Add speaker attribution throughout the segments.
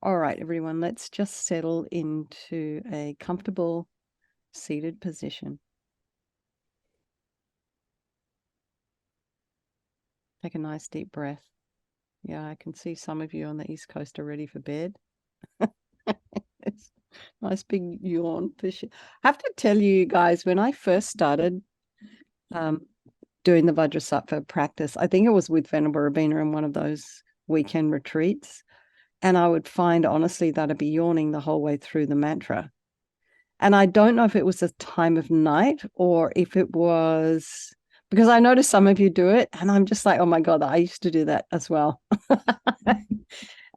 Speaker 1: All right, everyone, let's just settle into a comfortable seated position. Take a nice deep breath. Yeah, I can see some of you on the East Coast are ready for bed. It's a nice big yawn for sure. I have to tell you guys, when I first started doing the Vajrasattva practice, I think it was with Venerable Rabina in one of those weekend retreats. And I would find, honestly, that I'd be yawning the whole way through the mantra. And I don't know if it was the time of night or if it was because I noticed some of you do it, and I'm just like, oh my God, I used to do that as well.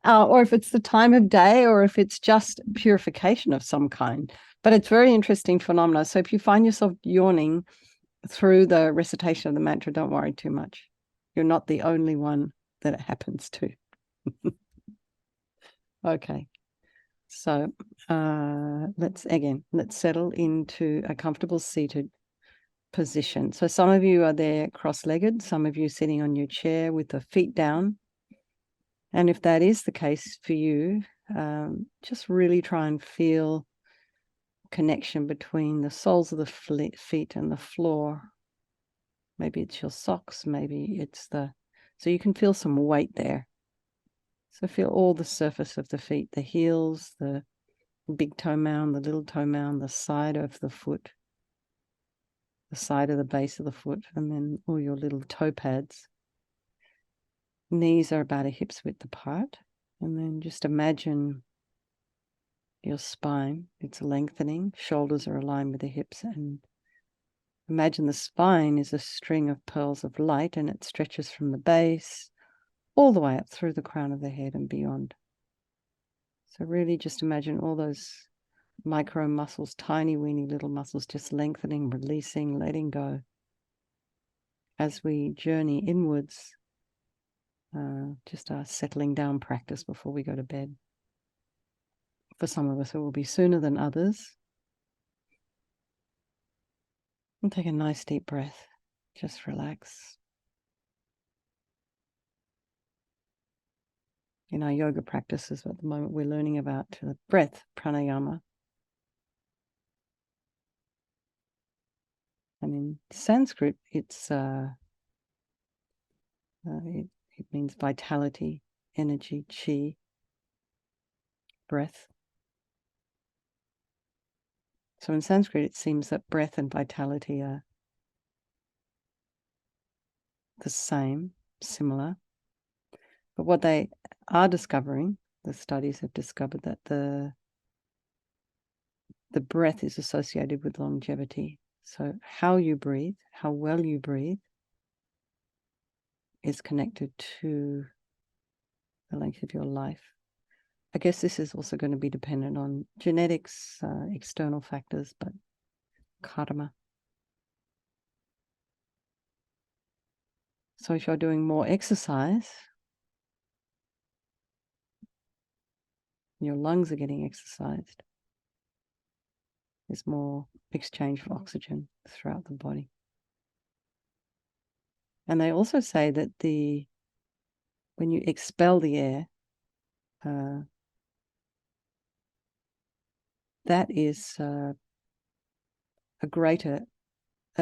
Speaker 1: Or if it's the time of day or if it's just purification of some kind. But it's very interesting phenomena. So if you find yourself yawning through the recitation of the mantra, don't worry too much. You're not the only one that it happens to. Okay. So let's settle into a comfortable seated position. So some of you are there cross-legged, some of you sitting on your chair with the feet down. And if that is the case for you, just really try and feel connection between the soles of the feet and the floor. Maybe it's your socks, maybe it's so you can feel some weight there. So feel all the surface of the feet, the heels, the big toe mound, the little toe mound, the side of the foot, the side of the base of the foot, and then all your little toe pads. Knees are about a hip's width apart. And then just imagine your spine, it's lengthening, shoulders are aligned with the hips, and imagine the spine is a string of pearls of light and it stretches from the base all the way up through the crown of the head and beyond. So really just imagine all those micro muscles, tiny weeny little muscles, just lengthening, releasing, letting go as we journey inwards. Just our settling down practice before we go to bed. For some of us, it will be sooner than others. And take a nice deep breath. Just relax. In our yoga practices at the moment, we're learning about the breath, pranayama. And in Sanskrit, it means vitality, energy, chi, breath. So in Sanskrit, it seems that breath and vitality are the same, similar. But what they are discovering, the studies have discovered that the breath is associated with longevity. So how you breathe, how well you breathe, is connected to the length of your life. I guess this is also going to be dependent on genetics, external factors, but karma. So if you're doing more exercise, your lungs are getting exercised. There's more exchange of oxygen throughout the body. And they also say that when you expel the air, that is a greater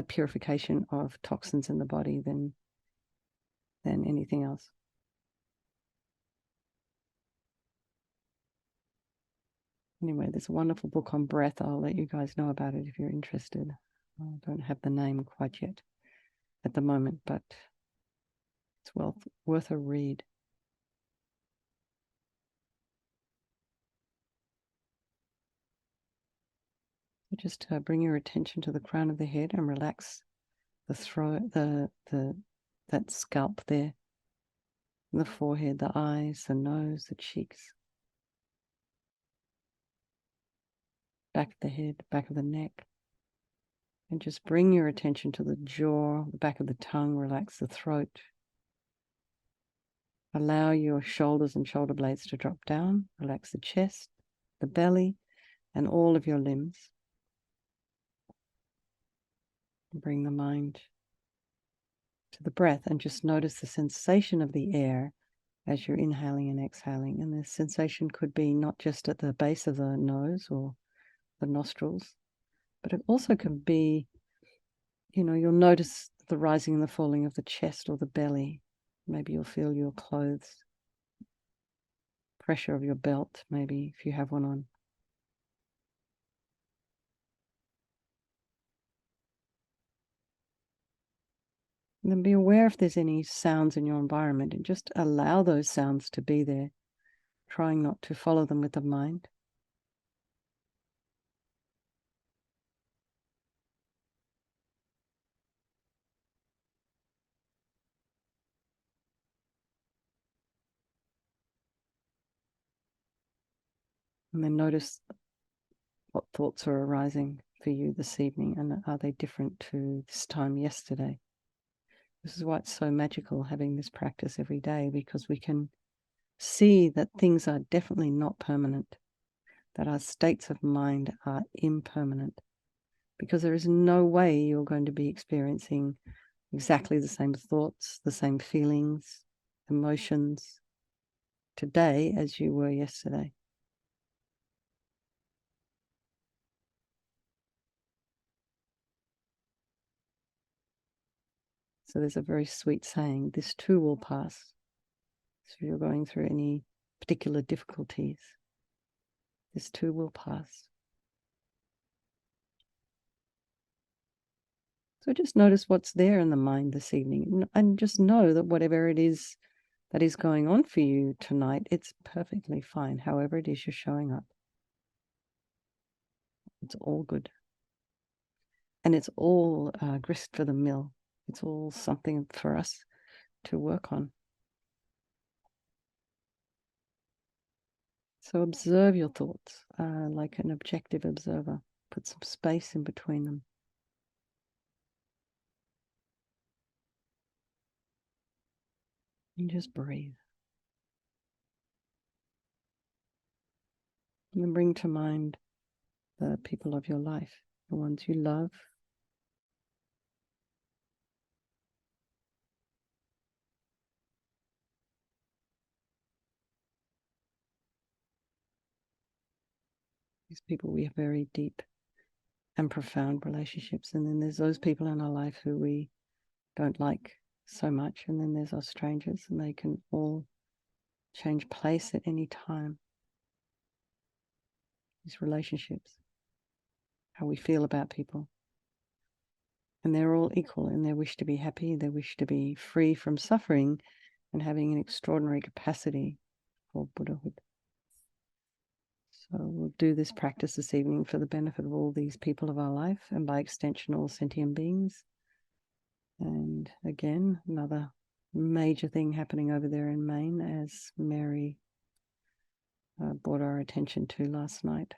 Speaker 1: purification of toxins in the body than anything else. Anyway, there's a wonderful book on breath. I'll let you guys know about it if you're interested. I don't have the name quite yet at the moment, but it's worth a read. Just bring your attention to the crown of the head and relax the throat, that scalp there, the forehead, the eyes, the nose, the cheeks, back of the head, back of the neck. And just bring your attention to the jaw, the back of the tongue, relax the throat. Allow your shoulders and shoulder blades to drop down, relax the chest, the belly, and all of your limbs. Bring the mind to the breath and just notice the sensation of the air as you're inhaling and exhaling. And the sensation could be not just at the base of the nose or the nostrils, but it also can be, you'll notice the rising and the falling of the chest or the belly. Maybe you'll feel your clothes, pressure of your belt, maybe if you have one on. And then be aware if there's any sounds in your environment and just allow those sounds to be there, trying not to follow them with the mind. And then notice what thoughts are arising for you this evening, and are they different to this time yesterday? This is why it's so magical having this practice every day, because we can see that things are definitely not permanent, that our states of mind are impermanent, because there is no way you're going to be experiencing exactly the same thoughts, the same feelings, emotions today as you were yesterday. So there's a very sweet saying, this too will pass. So if you're going through any particular difficulties, this too will pass. So just notice what's there in the mind this evening, and just know that whatever it is that is going on for you tonight, it's perfectly fine, however it is you're showing up. It's all good. And it's all grist for the mill. It's all something for us to work on. So observe your thoughts like an objective observer. Put some space in between them. And just breathe. And then bring to mind the people of your life, the ones you love. These people we have very deep and profound relationships. And then there's those people in our life who we don't like so much. And then there's our strangers, and they can all change place at any time. These relationships, how we feel about people. And they're all equal in their wish to be happy, their wish to be free from suffering, and having an extraordinary capacity for Buddhahood. So we'll do this practice this evening for the benefit of all these people of our life, and by extension all sentient beings. And again, another major thing happening over there in Maine, as Mary brought our attention to last night.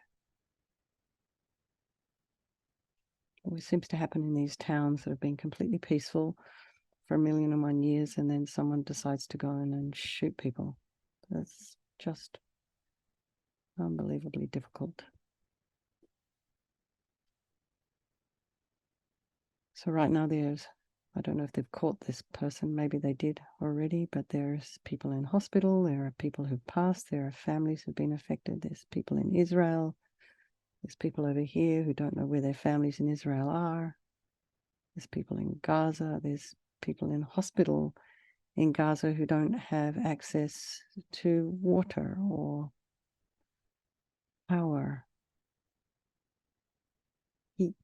Speaker 1: It always seems to happen in these towns that have been completely peaceful for 1,000,001 years, and then someone decides to go in and shoot people. That's just unbelievably difficult. So right now I don't know if they've caught this person, maybe they did already, but there's people in hospital, there are people who've passed, there are families who've been affected, there's people in Israel, there's people over here who don't know where their families in Israel are, there's people in Gaza, there's people in hospital in Gaza who don't have access to water or power, heat,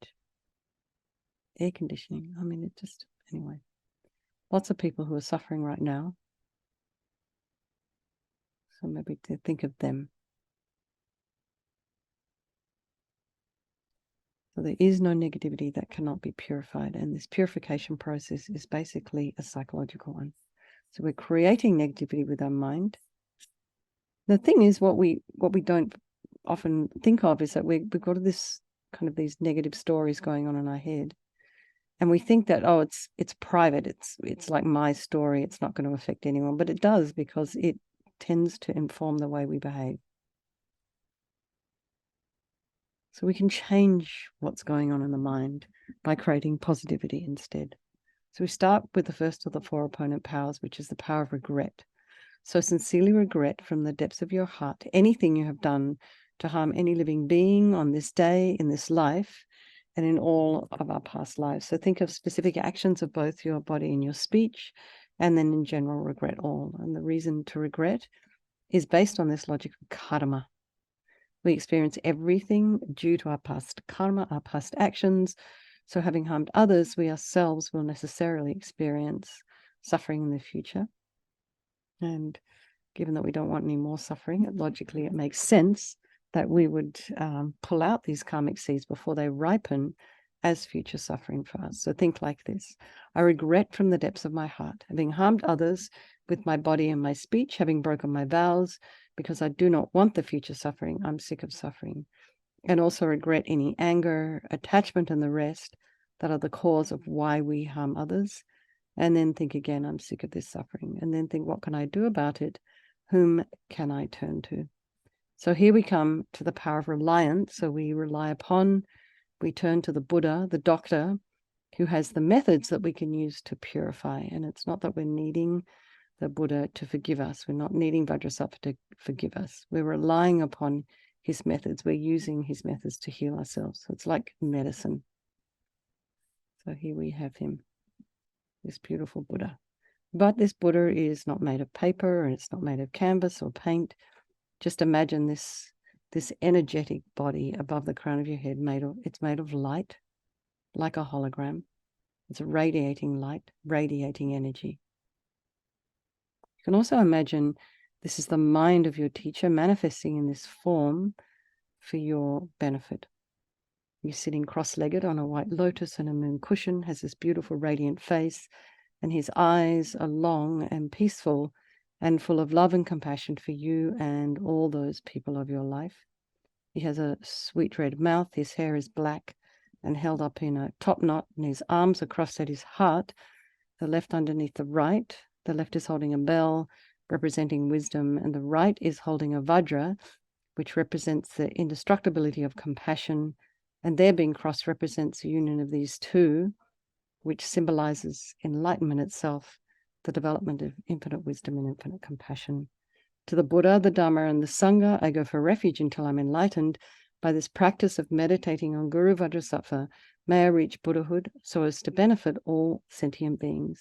Speaker 1: air conditioning. I mean, anyway, lots of people who are suffering right now. So maybe to think of them. So there is no negativity that cannot be purified. And this purification process is basically a psychological one. So we're creating negativity with our mind. The thing is, what we don't often think of is that we've got this kind of these negative stories going on in our head. And we think that, oh, it's private. It's like my story. It's not going to affect anyone. But it does, because it tends to inform the way we behave. So we can change what's going on in the mind by creating positivity instead. So we start with the first of the 4 opponent powers, which is the power of regret. So sincerely regret from the depths of your heart anything you have done to harm any living being on this day, in this life, and in all of our past lives. So think of specific actions of both your body and your speech, and then in general, regret all. And the reason to regret is based on this logic of karma. We experience everything due to our past karma, our past actions. So having harmed others, we ourselves will necessarily experience suffering in the future. And given that we don't want any more suffering, logically it makes sense that we would pull out these karmic seeds before they ripen as future suffering for us. So think like this. I regret from the depths of my heart having harmed others with my body and my speech, having broken my vows, because I do not want the future suffering. I'm sick of suffering. And also regret any anger, attachment, and the rest that are the cause of why we harm others. And then think again, I'm sick of this suffering. And then think, what can I do about it? Whom can I turn to? So here we come to the power of reliance. So we rely upon, we turn to the Buddha, the doctor, who has the methods that we can use to purify. And it's not that we're needing the Buddha to forgive us. We're not needing Vajrasattva to forgive us. We're relying upon his methods. We're using his methods to heal ourselves. So it's like medicine. So here we have him, this beautiful Buddha. But this Buddha is not made of paper, and it's not made of canvas or paint. Just imagine this energetic body above the crown of your head. It's made of light, like a hologram. It's a radiating light, radiating energy. You can also imagine this is the mind of your teacher manifesting in this form for your benefit. You're sitting cross-legged on a white lotus and a moon cushion, has this beautiful radiant face, and his eyes are long and peaceful and full of love and compassion for you and all those people of your life. He has a sweet red mouth. His hair is black and held up in a top knot, and his arms are crossed at his heart, the left underneath the right. The left is holding a bell representing wisdom, and the right is holding a vajra, which represents the indestructibility of compassion, and their being crossed represents the union of these two, which symbolizes enlightenment itself, the development of infinite wisdom and infinite compassion. To the Buddha, the Dhamma, and the Sangha, I go for refuge until I'm enlightened. By this practice of meditating on Guru Vajrasattva, may I reach Buddhahood so as to benefit all sentient beings.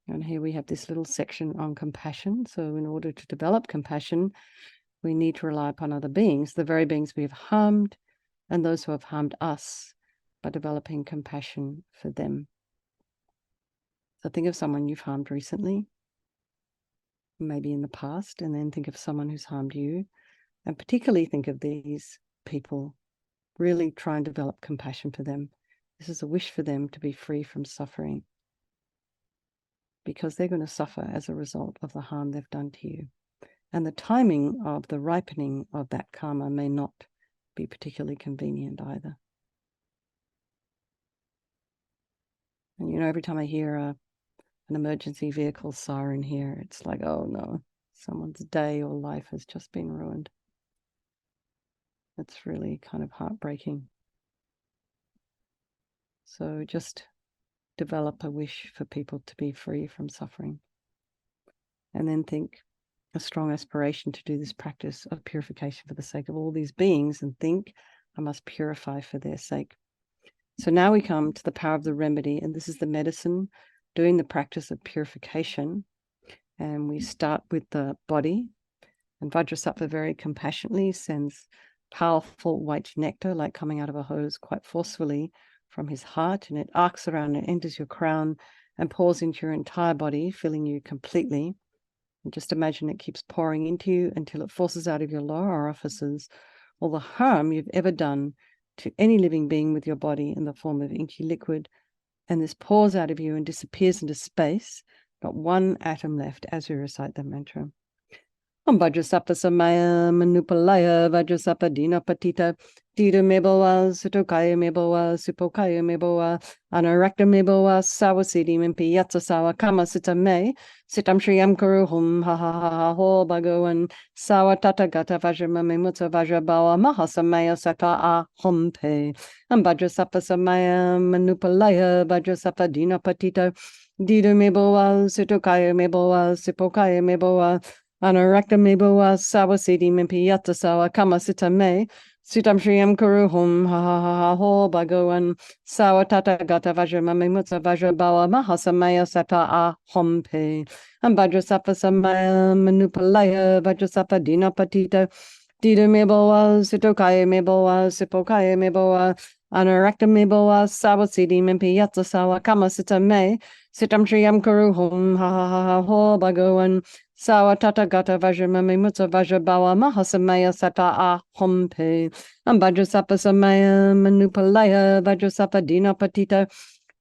Speaker 1: And here we have this little section on compassion. So in order to develop compassion, we need to rely upon other beings, the very beings we have harmed, and those who have harmed us, by developing compassion for them. So think of someone you've harmed recently, maybe in the past, and then think of someone who's harmed you, and particularly think of these people. Really try and develop compassion for them. This is a wish for them to be free from suffering, because they're going to suffer as a result of the harm they've done to you. And the timing of the ripening of that karma may not be particularly convenient either. And you know, every time I hear an emergency vehicle siren here, it's like, oh no, someone's day or life has just been ruined. It's really kind of heartbreaking. So just develop a wish for people to be free from suffering. And then think a strong aspiration to do this practice of purification for the sake of all these beings, and think, I must purify for their sake. So now we come to the power of the remedy, and this is the medicine doing the practice of purification. And we start with the body, and Vajrasattva very compassionately sends powerful white nectar, like coming out of a hose, quite forcefully from his heart, and it arcs around and enters your crown and pours into your entire body, filling you completely. And just imagine it keeps pouring into you until it forces out of your lower orifices all the harm you've ever done to any living being with your body in the form of inky liquid. And this pours out of you and disappears into space, not one atom left as we recite the mantra. Om Vajrasattva Samaya Manupalaya Vajrasattva Dina Patita Dita Mebowa Sutokaya Mebowa Supokaya Mebowa Anarakta Mebowa Sawasidi Mimpi Yatsa Sawa Kama Sita Me Sitam Shriyam Kuru Hum Ha Ha Ha Ha Ho Bhagawan Sawa Tata Gata Vajrama Memutsa Vajrabawa Mahasamaya Sata A Hompe Om Vajrasattva Samaya Manupalaya Vajrasattva Dina Patita Dida meboa, sitokaya meboa, sipokaya meboa, anarakta meboa, sawasidi mimpiata sawa kama sita me, sitam shriyam kuruhum, ha ha ha ha ho, bagoan, sawa tata gata vajra mamimutsa vajra bawa mahasamaya sata a hompe, and vajrasapa samaya manupalaya, vajrasapa dina patita, dida meboa, sitokaya meboa, sipokaya meboa, anarakta meboa, sawasidi mimpiata sawa kama sita me, Sitam Shriyam Kuruhum, ha ha ha ha ho, Bhagawan, Sawa Tata Gata Vajra Mamimutsa Vajra Bawa Mahasamaya Sata A Hompe, and Vajrasapa Samaya Manupalaya, Vajrasapa Dina Patita,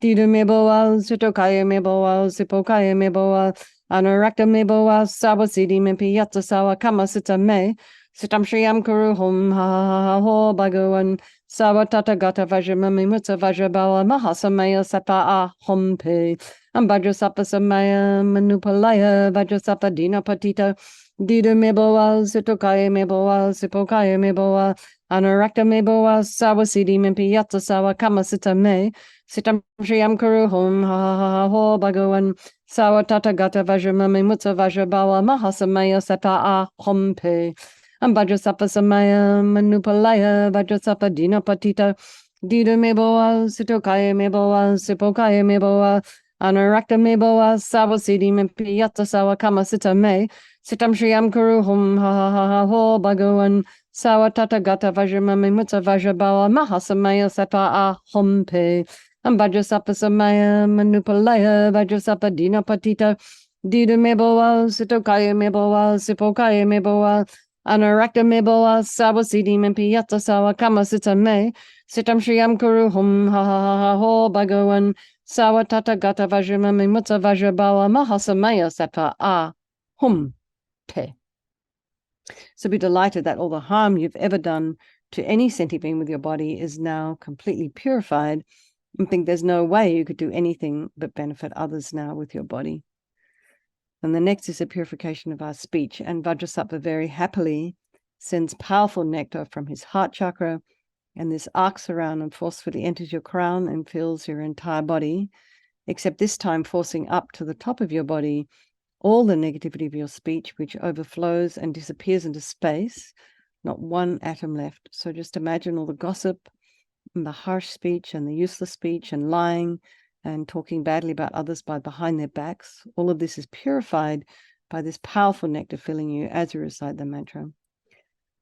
Speaker 1: Dida Meboa, Sitokaya Meboa, Sipokaya Meboa, Anarakta Meboa, Sawa Sidi Mimpiyata Sawa Kama Sita Me, Sitam Shriyam Kuruhum, ha ha ha ha ho, Bhagawan, Sawa Tata Gata Vajra Mamimutsa Vajra Bawa Mahasamaya Sata A Hompe, and Vajrasapa Samaya Manupalaya, Vajrasapa Dina Patita, Dida Meboa, Sitokaya Meboa, Sipokaya Meboa, Anarakta Meboa, Sawasidi Mimpiyata Sawa Kamasita Me, Sitam Shriyam Kuruhum, ha ha ha ha ho, Bhagawan, Sawa Tata Gata Vajramami Mutsa Vajrabawa Mahasamaya Sata A Hompe, and Vajrasapa Samaya Manupalaya, Vajrasapa Dina Patita, Dida Meboa, Sitokaya Meboa, Sipokaya Meboa, Anarakta Meboa, Sawasidi Mimpiyata Sawa Kamasita Me, Sitam Shriyam Kuruhum, ha ha ha ha ho, Bhagawan, Sawa Tata Gata Vajramami Mutsa Vajrabawa Mahasamaya Sata A Hompe, and Vajrasapa Samaya Manupalaya, Vajrasapa Dina Patita, Dida Meboa, Sitokaya Meboa, Sipokaya Meboa, Anarakta Meboa, Sawasidi Mimpiyata Sawa Kamasita Me, Sitam Shriyam Kuruhum, ha ha ha ha ho, Bhagawan, Sawa Tata Gata Vajramami Mutsa Vajrabawa Mahasamaya Sata A Hompe. So be delighted that all the harm you've ever done to any sentient being with your body is now completely purified, and think there's no way you could do anything but benefit others now with your body. And the next is the purification of our speech. And Vajrasattva very happily sends powerful nectar from his heart chakra, and this arcs around and forcefully enters your crown and fills your entire body, except this time forcing up to the top of your body all the negativity of your speech, which overflows and disappears into space, not one atom left. So just imagine all the gossip and the harsh speech and the useless speech and lying and talking badly about others behind their backs. All of this is purified by this powerful nectar filling you as you recite the mantra.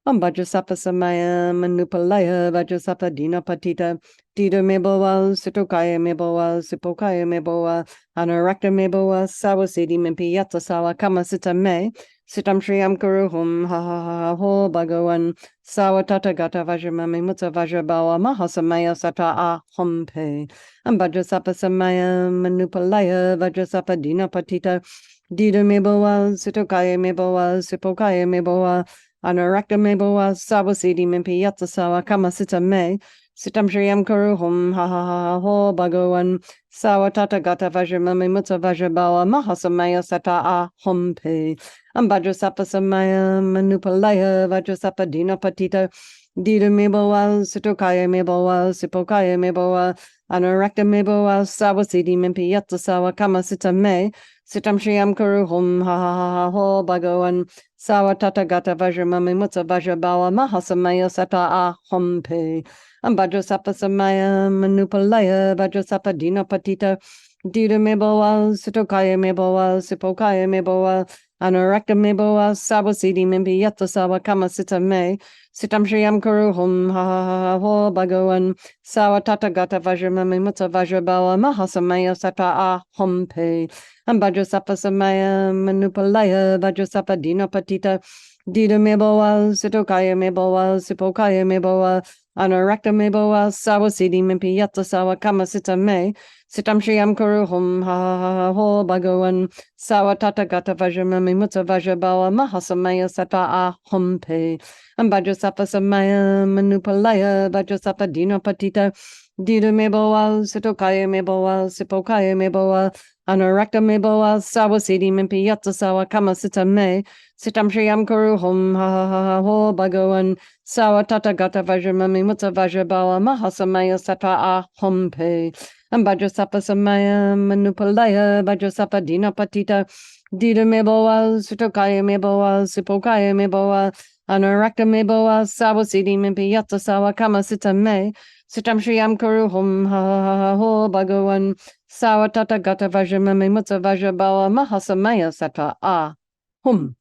Speaker 1: Om Vajrasapa Samaya Manupalaya Vajrasapa Dina Patita Dida Meboa Sitokaya Meboa Sipokaya Meboa Anarakta Meboa Sawasidi Mimpiyata Sawa Kamasita Me Sitam Shriyam Kuruhum ha ha ha ho, Bhagawan Sawa Tata Gata Vajramami Mutsa Vajrabawa Mahasamaya Sata A Hompe, and Vajrasapa Samaya Manupalaya Vajrasapa Dina Patita Dida Meboa Sitokaya Meboa Sipokaya Meboa Anarakta Meboa Sawasidi Mimpiyata Sawa Kamasita Me Sitam Shriyam Kuruhum ha ha ha ho, Bhagawan Sawa Tata Gata Vajramami Mutsa Vajrabawa Mahasamaya Sata A Hompe, and Vajrasapa Samaya Manupalaya Vajrasapa Dina Patita Dida Meboa Sitokaya Meboa Sipokaya Meboa Anarakta Meboa Sawasidi Mimpiyata Sawa Kamasita Me Sitam Shriyam Kuruhum ha ha ha ho, Bhagawan Sawa Tata Gata Vajramami Mutsa Vajrabawa Mahasamaya Sata A Hompe, and Vajrasapa Samaya Manupalaya Vajrasapa Dina Patita Dida Meboa Sitokaya Meboa Sipokaya Meboa Anarakta Meboa Sawasidi Mimpiyata Sawa Kamasita Me Sitam Shriyam Kuruhum ha ha ha ho, Bhagawan Sawa Tata Gata Vajramami Mutsa Vajrabawa Mahasamaya Sata A Hompe, and Vajrasapa Samaya Manupalaya Vajrasapa Dina Patita Dida Meboa Sitokaya Meboa Sipokaya Meboa Anarakta Meboa Sawasidi Mimpiyata Sawa Kamasita Me Sitam Shriyam Kuruhum ha ha ha ho, Bhagawan Sawa Tata Gata Vajramami Mutsa Vajrabawa Mahasamaya Sata A Hompe, and Vajrasapa Samaya Manupalaya Vajrasapa Dina Patita Dida Meboa Sitokaya Meboa Sipokaya Meboa Anarakta Meboa Sawasidi Mimpiyata Sawa Kamasita Me Sitam Shriyam Kuruhum ha ha ha ho, Bhagawan Sawa Tata Gata Vajramami Mutsa Vajrabawa Mahasamaya Sata A Hompe, and Vajrasapa Samaya Manupalaya Vajrasapa Dinapatita Dida Meboa Sutokaya Meboa Sipokaya Meboa Anarakta Meboa Sawasidi Mimpiyata Sawa Kama Sita Me Sitam Shriyam Kuruhum Ha Ha Ha Ho Bhagawan Sawa Tata Gata Vajramami Mutta Vajrabawa Mahasamaya Sata Ah Hum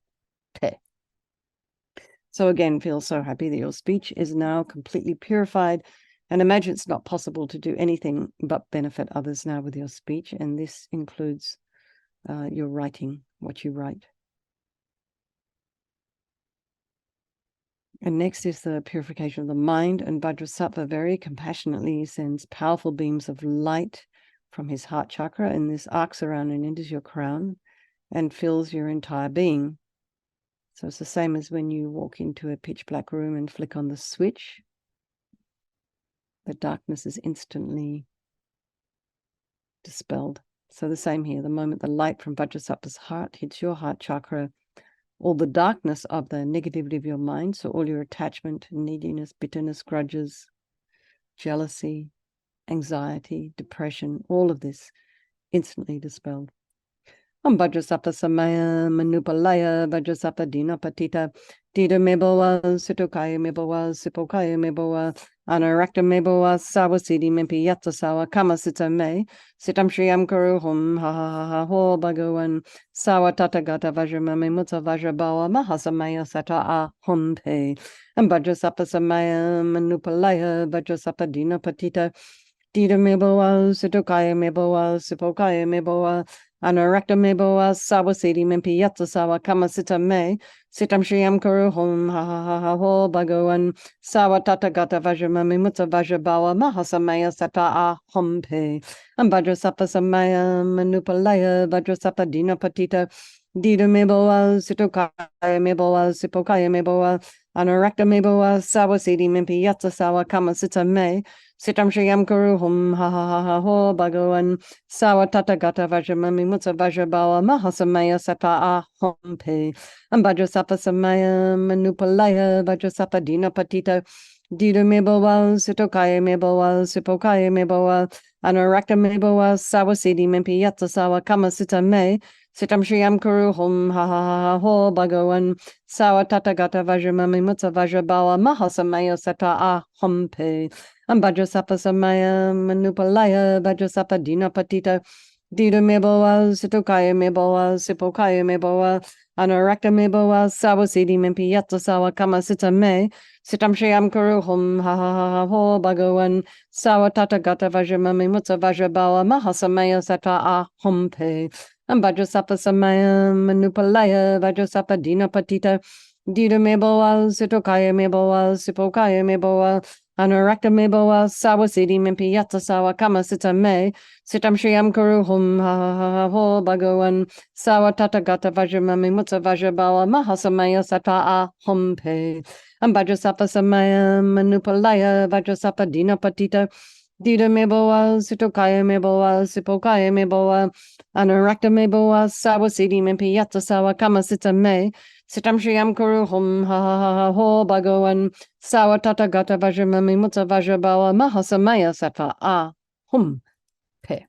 Speaker 1: Te. So again, feel so happy that your speech is now completely purified. And imagine it's not possible to do anything but benefit others now with your speech. And this includes your writing, what you write. And next is the purification of the mind. And Vajrasattva very compassionately sends powerful beams of light from his heart chakra. And this arcs around and enters your crown and fills your entire being. So it's the same as when you walk into a pitch black room and flick on the switch. The darkness is instantly dispelled. So the same here. The moment the light from Vajrasattva's heart hits your heart chakra, all the darkness of the negativity of your mind, so all your attachment, neediness, bitterness, grudges, jealousy, anxiety, depression, all of this instantly dispelled. Vajrasappa Samaya Manupalaya Vajrasappa Dinapatita Dida Meboa Sutokaya Meboa Sipokaya Meboa Anarakta Meboa Sawasidi Mimpi Yata Sawa Kama Sita Me Sitam Shriyam Kuruhum Ha Ha Ha Ho Bhagawan Sawa Tatagata Vajramami Mutta Vajrabawa Mahasamaya Sata Ah Hum Pe and Vajrasappa Samaya Manupalaya Vajrasappa Dinapatita Dida Meboa Sutokaya Meboa Sipokaya Meboa Anarakta Meboa Sawasidi Mimpi Yatsa Sawa Kama Sita Me Sitam Shriyam Kuruhum Ha Ha Ha Ha Ho Bhagawan Sawa Tatagata Vajramami Mutta Vajrabawa Mahasamaya Sata Ah Hum Pe and Vajrasappa Samaya Manupalaya Vajrasappa Dinapatita Dida Meboa Sitokaya Meboa Sipokaya Meboa Anarakta Meboa Sawasidi Mimpi Yatsa Sawa Kama Sita Me Sitam Shriyam Kuruhum Ha Ha Ha Ha Ho Bhagawan Sawa Tatagata Vajramami Mutta Vajrabawa Mahasamaya Sata Ah Hum Pe and Vajrasappa Samaya Manupalaya Vajrasappa Dinapatita Dida Meboa Sitokaya Meboa Sipokaya Meboa Anarakta Meboa Sawasidi Mimpi Yatsa Sawa Kama Sita Me Sitam Shriyam Kuruhum Ha Ha Ha Ha Ho Bhagawan Sawa Tatagata Vajramami Mutta Vajrabawa Mahasamaya Sata Ah Hum Pe and Vajrasappa Samaya Manupalaya Vajrasappa Dinapatita Dida Meboa Sitokaya Meboa Sipokaya Meboa Anarakta Meboa Sawasidi Mimpi Yatsa Sawa Kama Sita Me Sitam Shriyam Kuruhum Ha Ha Ha Ha Ho Bhagawan Sawa Tatagata Vajramami Mutta Vajrabawa Mahasamaya Sata Ah Hum Pe and Vajrasappa Samaya Manupalaya Vajrasappa Dinapatita Dida Meboa Sitokaya Meboa Sipokaya Meboa Anarakta Meboa Sawasidi Mimpi Yatsa Sawa Kama Sita Me Sitam Shriyam Kuruhum Ha Ha Ha Ha Ho Bhagawan Sawa Tatagata Vajramami Mutta Vajrabawa Mahasamaya Sata Ah Hum Pe and Vajrasappa Samaya Manupalaya Vajrasappa Dinapatita Dida Meboa Sitokaya Meboa Sipokaya Meboa Anarakta Meboa Sawasidi Mimpi Yatsa Sawa Kama Sita Me Sitam Shriyam Kuruhum Ha Ha Ha Ha Ho Bhagawan Sawa Tatagata Vajramami Mutta Vajrabawa Mahasamaya Sata Ah Hum Pe.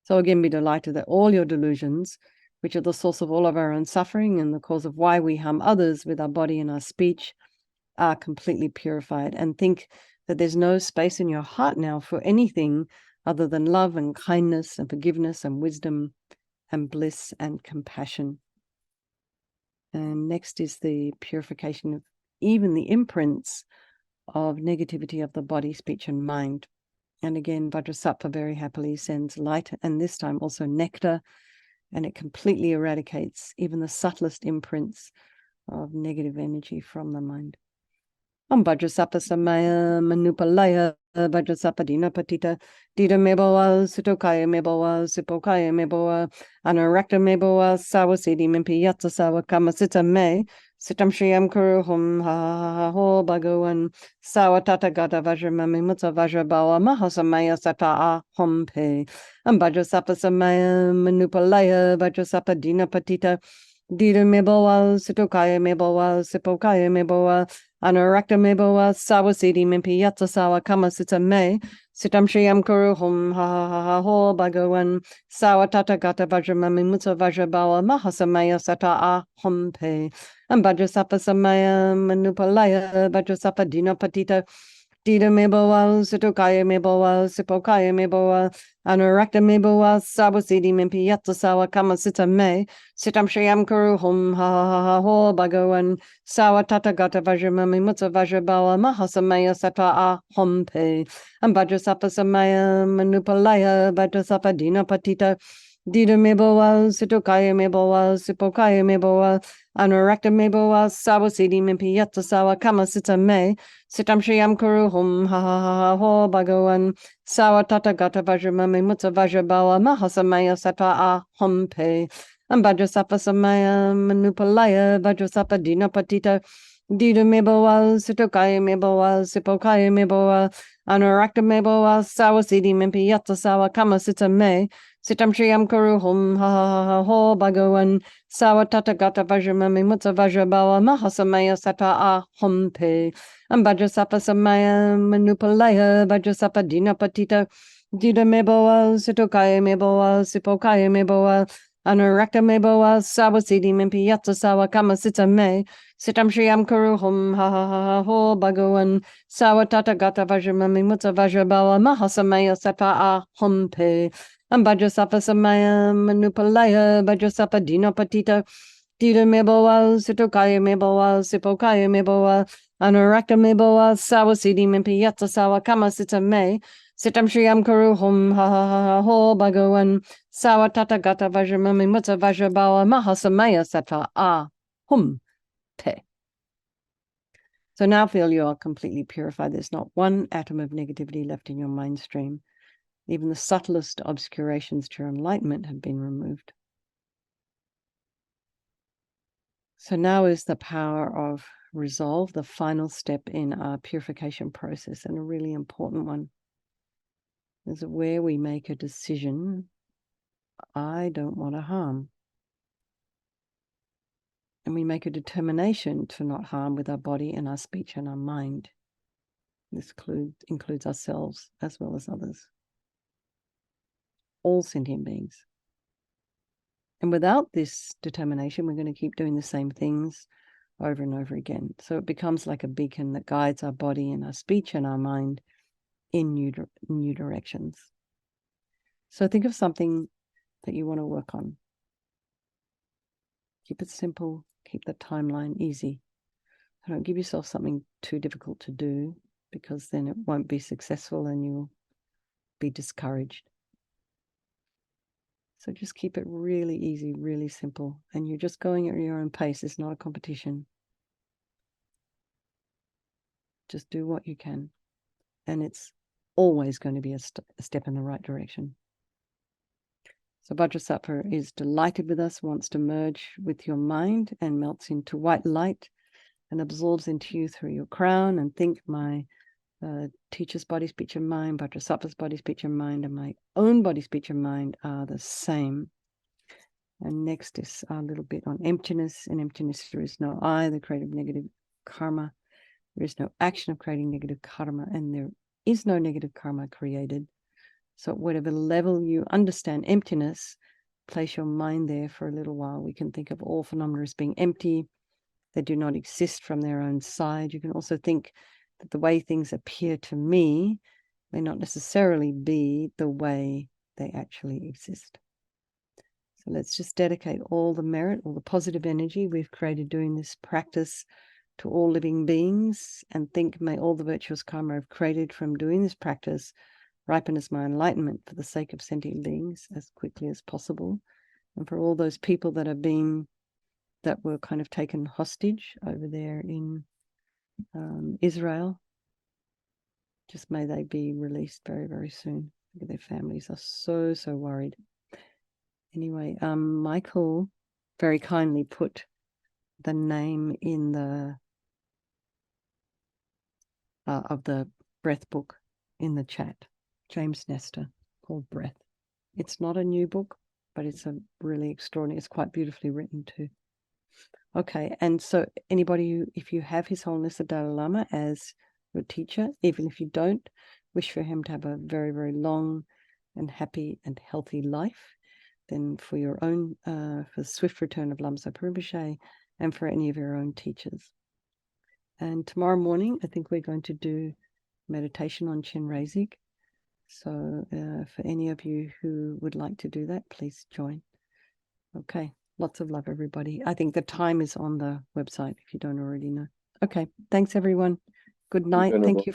Speaker 1: So again, be delighted that all your delusions, which are the source of all of our own suffering and the cause of why we harm others with our body and our speech, are completely purified. And think that there's no space in your heart now for anything other than love and kindness and forgiveness and wisdom and bliss and compassion. And next is the purification of even the imprints of negativity of the body, speech, and mind. And again, Vajrasattva very happily sends light, and this time also nectar, and it completely eradicates even the subtlest imprints of negative energy from the mind. Vajrasappa Samaya Manupalaya Vajrasappa Dinapatita Dida Meboa Sutokaya Meboa Sipokaya Meboa Anarakta Meboa Sawasidi Mimpi Yatsa Sawa Kama Sita Me Sitam Shriyam Kuruhum Ha Ha Ha Ho Bhagawan Sawa Tatagata Vajramami Mutta Vajrabawa Mahasamaya Sata Ah Hum Pe and Vajrasappa Samaya Manupalaya Vajrasappa Dinapatita Dida Meboa Sutokaya Meboa Sipokaya Meboa Anurakta meboa sawasidi mimpi yatsa sawa kama sita me. Sitam shriyam kuru hum ha ha ha ha ho bhagawan. Sawa tata gata vajramami mutsa vajrabawa mahasamaya sata a hum pe. And Vajrasapa samaya manupalaya Vajrasapa dina patita. Dida meboa, Sitokaya meboa, Sipokaya meboa, Anurakta meboa, Sawasidi mimpi yatsa sawa kama sita me. Sitam shriyam kuru hum ha ha ha ha ho bhagawan. Sawa tata gata vajramami mutsa vajrabawa mahasamaya sata a hum pe. And Vajrasapa samaya manupalaya Vajrasapa dina patita. Dida meboa, Sitokaya meboa, Sipokaya meboa, Anurakta meboa, Sawasidi mimpi yatsa sawa kama sita me. Sitam shriyam kuru hum ha ha ha ha ho bhagawan. Sawa tata gata vajramami mutsa vajrabawa mahasamaya sata a hum pe. And Vajrasapa samaya manupalaya Vajrasapa dina patita. Dida meboa, Sitokaya meboa, Sipokaya meboa, Anurakta meboa, Sawasidi mimpi yatsa sawa kama sita me. Sitam shriyam kuru hum ha ha ha ha ho bhagawan. Sawa tata gata vajramami mutsa vajrabawa mahasamaya sata a hum pe. And Vajrasapa samaya manupalaya Vajrasapa dina patita. Dida meboa, Sitokaya meboa, Sipokaya meboa, Anurakta meboa, Sawasidi mimpi yatsa sawa kama sita me. Sitam shriyam kuru hum ha ha ha ha ho bhagawan. Sawa tata gata vajramami mutsa vajrabawa mahasamaya sata a hum pe. And Vajrasapa samaya manupalaya Vajrasapa dina patita. Dida meboa, Sitokaya meboa, Sipokaya meboa, Anurakta meboa, Sawasidi mimpi yatsa sawa kama sita me. Sitam shriyam kuru hum ha ha ha ha ho bhagawan. Sawa tata gata vajramami mutsa vajrabawa mahasamaya sata a hum te. So now feel you are completely purified. There's not one atom of negativity left in your mind stream. Even the subtlest obscurations to your enlightenment have been removed. So now is the power of resolve, the final step in our purification process, and a really important one. Is where we make a decision, I don't want to harm. And we make a determination to not harm with our body and our speech and our mind. This includes ourselves as well as others. All sentient beings. And without this determination, we're going to keep doing the same things over and over again. So it becomes like a beacon that guides our body and our speech and our mind in new directions. So think of something that you want to work on. Keep it simple. Keep the timeline easy. Don't give yourself something too difficult to do, because then it won't be successful and you'll be discouraged. So just keep it really easy, really simple. And you're just going at your own pace. It's not a competition. Just do what you can. And it's always going to be a step in the right direction. So Vajrasattva is delighted with us, wants to merge with your mind and melts into white light and absorbs into you through your crown. And think my teacher's body, speech, and mind, Vajrasattva's body, speech, and mind, and my own body, speech, and mind are the same. And next is a little bit on emptiness. In emptiness, there is no I, the creative negative karma. There is no action of creating negative karma, and there is no negative karma created. So at whatever level you understand emptiness, place your mind there for a little while. We can think of all phenomena as being empty. They do not exist from their own side. You can also think that the way things appear to me may not necessarily be the way they actually exist. So let's just dedicate all the merit, all the positive energy we've created doing this practice to all living beings, and think, may all the virtuous karma I've created from doing this practice ripen as my enlightenment for the sake of sentient beings as quickly as possible. And for all those people that were kind of taken hostage over there in Israel, just may they be released very, very soon. Their families are so worried. Anyway, Michael very kindly put the name in the of the breath book in the chat. James Nestor, called Breath. It's not a new book, but it's a really extraordinary, it's quite beautifully written too. Okay, and so anybody who, if you have His Holiness the Dalai Lama as your teacher, even if you don't, wish for him to have a very, very long and happy and healthy life, then for your own, for the swift return of Lama Zopa Rinpoche, and for any of your own teachers. And tomorrow morning, I think we're going to do meditation on Chenrezig. So for any of you who would like to do that, please join. Okay. Lots of love, everybody. I think the time is on the website if you don't already know. Okay. Thanks, everyone. Good night. Thank you.